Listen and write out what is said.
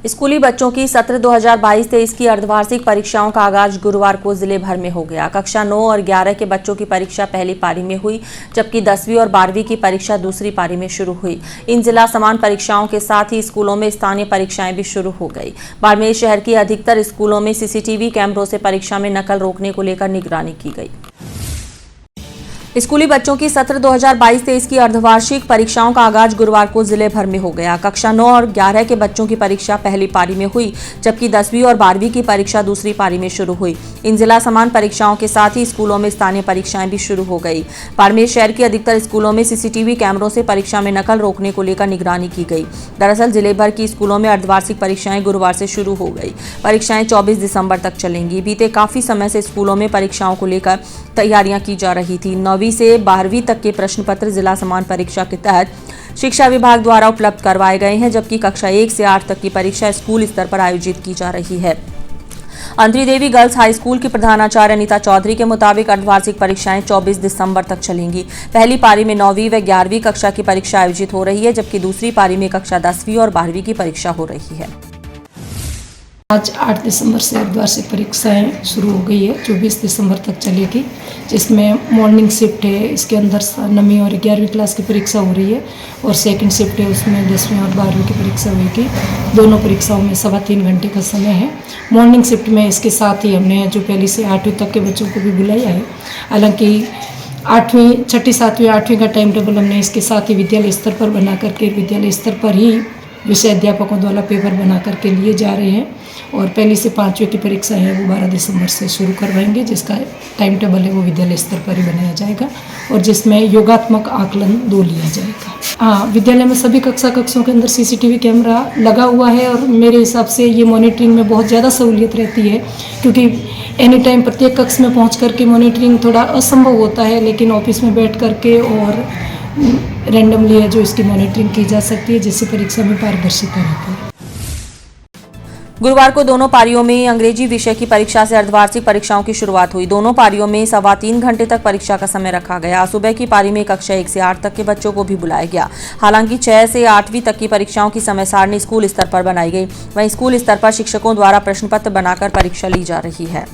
स्कूली बच्चों की सत्र 2022-23 की अर्धवार्षिक परीक्षाओं का आगाज गुरुवार को जिले भर में हो गया। कक्षा 9 और 11 के बच्चों की परीक्षा पहली पारी में हुई, जबकि 10वीं और 12वीं की परीक्षा दूसरी पारी में शुरू हुई। इन जिला समान परीक्षाओं के साथ ही स्कूलों में स्थानीय परीक्षाएं भी शुरू हो गई। बाड़मेर शहर की अधिकतर स्कूलों में सीसीटीवी कैमरों से परीक्षा में नकल रोकने को लेकर निगरानी की गई। स्कूली बच्चों की सत्र 2022-23 की अर्धवार्षिक परीक्षाओं का आगाज गुरुवार को जिले भर में हो गया। कक्षा 9 और 11 के बच्चों की परीक्षा पहली पारी में हुई, जबकि 10वीं और 12वीं की परीक्षा दूसरी पारी में शुरू हुई। इन जिला समान परीक्षाओं के साथ ही स्कूलों में स्थानीय परीक्षाएं भी शुरू हो गई। बाड़मेर शहर की अधिकतर स्कूलों में सीसीटीवी कैमरों से परीक्षा में नकल रोकने को लेकर निगरानी की गई। दरअसल जिले भर की स्कूलों में अर्धवार्षिक परीक्षाएं गुरुवार से शुरू हो गई। परीक्षाएं 24 दिसंबर तक चलेंगी। बीते काफी समय से स्कूलों में परीक्षाओं को लेकर तैयारियां की जा रही थी। 9वीं से 12वीं तक के प्रश्न पत्र जिला समान परीक्षा के तहत शिक्षा विभाग द्वारा उपलब्ध करवाए गए हैं, जबकि कक्षा 1 से 8 तक की परीक्षा स्कूल स्तर पर आयोजित की जा रही है। अंतरी देवी गर्ल्स हाई स्कूल की प्रधानाचार्य अनीता चौधरी के मुताबिक अर्धवार्षिक परीक्षाएं 24 दिसंबर तक चलेंगी। पहली पारी में 9वीं व 11वीं कक्षा की परीक्षा आयोजित हो रही है, जबकि दूसरी पारी में कक्षा 10वीं और 12वीं की परीक्षा हो रही है। आज 8 दिसंबर से अर्धवार्षिक परीक्षाएं शुरू हो गई है, 24 दिसंबर तक चलेगी, जिसमें मॉर्निंग शिफ्ट है। इसके अंदर 9वीं और 11वीं क्लास की परीक्षा हो रही है और सेकंड शिफ्ट है, उसमें 10वीं और 12वीं की परीक्षा होगी। दोनों परीक्षाओं में 3.25 घंटे का समय है। मॉर्निंग शिफ्ट में इसके साथ ही हमने जो पहली से 8वीं तक के बच्चों को भी बुलाया है। हालांकि 8वीं, 6ठी, 7वीं, 8वीं का टाइम टेबल हमने इसके साथ ही विद्यालय स्तर पर बना करके विद्यालय स्तर पर ही विषय अध्यापकों द्वारा पेपर बना करके लिए जा रहे हैं और पहली से 5वीं की परीक्षा है वो 12 दिसंबर से शुरू करवाएंगे, जिसका टाइम टेबल है वो विद्यालय स्तर पर ही बनाया जाएगा और जिसमें योगात्मक आकलन 2 लिया जाएगा। हाँ, विद्यालय में सभी कक्षों के अंदर सीसीटीवी कैमरा लगा हुआ है और मेरे हिसाब से ये मॉनिटरिंग में बहुत ज़्यादा सहूलियत रहती है, क्योंकि एनी टाइम प्रत्येक कक्ष में पहुँच करके मॉनिटरिंग थोड़ा असंभव होता है, लेकिन ऑफिस में बैठ करके और रैंडमली है जो इसकी मॉनिटरिंग की जा सकती है, जिससे परीक्षा में पारदर्शिता रहती है। गुरुवार को दोनों पारियों में अंग्रेजी विषय की परीक्षा से अर्धवार्षिक परीक्षाओं की शुरुआत हुई। दोनों पारियों में 3.25 घंटे तक परीक्षा का समय रखा गया। सुबह की पारी में कक्षा 1 से 8 तक के बच्चों को भी बुलाया गया। हालांकि 6 से 8वीं तक की परीक्षाओं की समय सारणी स्कूल स्तर पर बनाई गई। वहीं स्कूल स्तर पर शिक्षकों द्वारा प्रश्न पत्र बनाकर परीक्षा ली जा रही है।